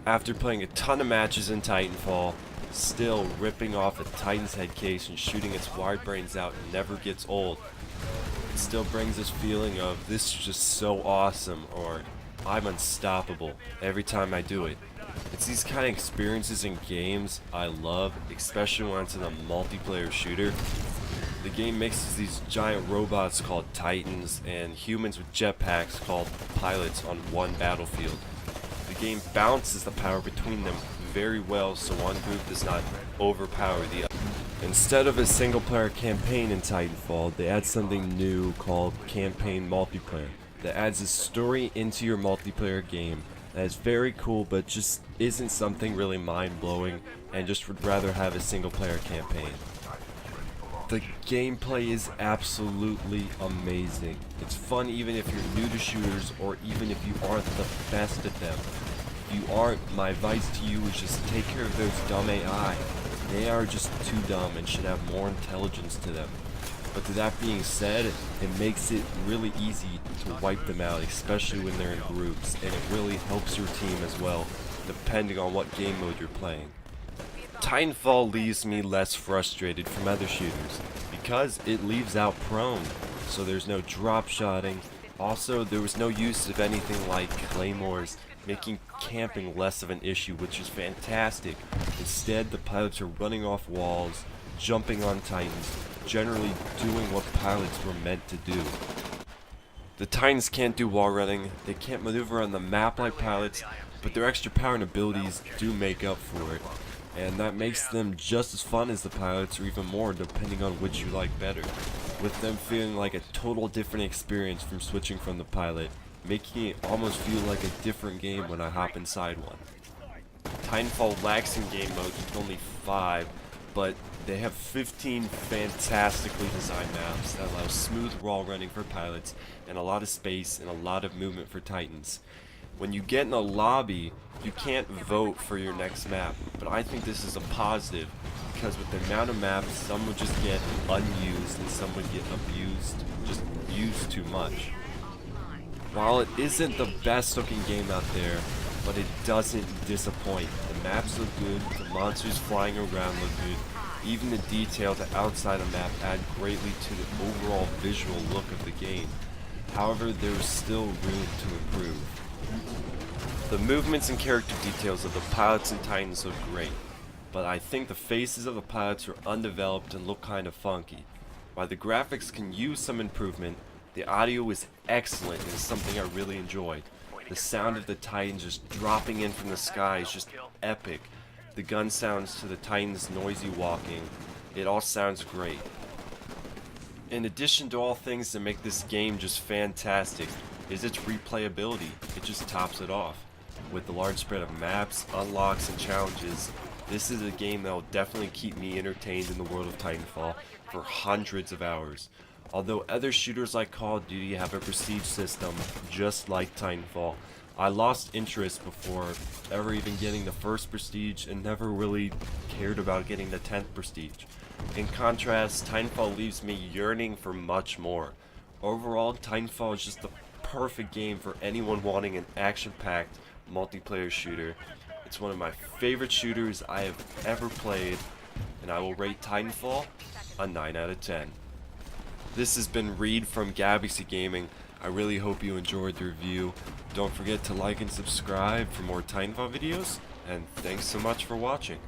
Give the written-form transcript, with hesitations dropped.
After playing a ton of matches in Titanfall, still ripping off a Titan's head case and shooting its wide brains out never gets old. It still brings this feeling of this is just so awesome, or I'm unstoppable every time I do it. It's these kind of experiences in games I love, especially when it's in a multiplayer shooter. The game mixes these giant robots called Titans and humans with jetpacks called pilots on one battlefield. The game balances the power between them very well so one group does not overpower the other. Instead of a single player campaign in Titanfall, they add something new called campaign multiplayer that adds a story into your multiplayer game that is very cool but just isn't something really mind-blowing and just would rather have a single player campaign. The gameplay is absolutely amazing. It's fun even if you're new to shooters or even if you aren't the best at them. If you aren't, my advice to you is just take care of those dumb AI. They are just too dumb and should have more intelligence to them. But to that being said, it makes it really easy to wipe them out, especially when they're in groups, and it really helps your team as well, depending on what game mode you're playing. Titanfall leaves me less frustrated from other shooters, because it leaves out prone, so there's no drop shotting. Also, there was no use of anything like claymores, making camping less of an issue, which is fantastic. Instead, the pilots are running off walls, jumping on Titans, generally doing what pilots were meant to do. The Titans can't do wall running, they can't maneuver on the map like pilots, but their extra power and abilities do make up for it. And that makes them just as fun as the pilots, or even more, depending on which you like better, with them feeling like a total different experience from switching from the pilot, making it almost feel like a different game when I hop inside one. Titanfall lacks in game modes with only 5, but they have 15 fantastically designed maps that allow smooth wall running for pilots and a lot of space and a lot of movement for Titans. When you get in a lobby, you can't vote for your next map, but I think this is a positive because with the amount of maps, some would just get unused and some would get abused, just used too much. While it isn't the best looking game out there, but it doesn't disappoint. The maps look good, the monsters flying around look good, even the details outside a map add greatly to the overall visual look of the game. However, there is still room to improve. The movements and character details of the pilots and Titans look great, but I think the faces of the pilots are undeveloped and look kind of funky. While the graphics can use some improvement, the audio is excellent and is something I really enjoyed. The sound of the Titans just dropping in from the sky is just epic. The gun sounds to the Titans' noisy walking, it all sounds great. In addition to all things that make this game just fantastic, is its replayability. It just tops it off. With the large spread of maps, unlocks, and challenges, this is a game that will definitely keep me entertained in the world of Titanfall for hundreds of hours. Although other shooters like Call of Duty have a prestige system just like Titanfall, I lost interest before ever even getting the first prestige and never really cared about getting the 10th prestige. In contrast, Titanfall leaves me yearning for much more. Overall, Titanfall is just the perfect game for anyone wanting an action-packed multiplayer shooter. It's one of my favorite shooters I have ever played, and I will rate Titanfall a 9 out of 10. This has been Reed from Galaxy Gaming. I really hope you enjoyed the review. Don't forget to like and subscribe for more Titanfall videos, and thanks so much for watching.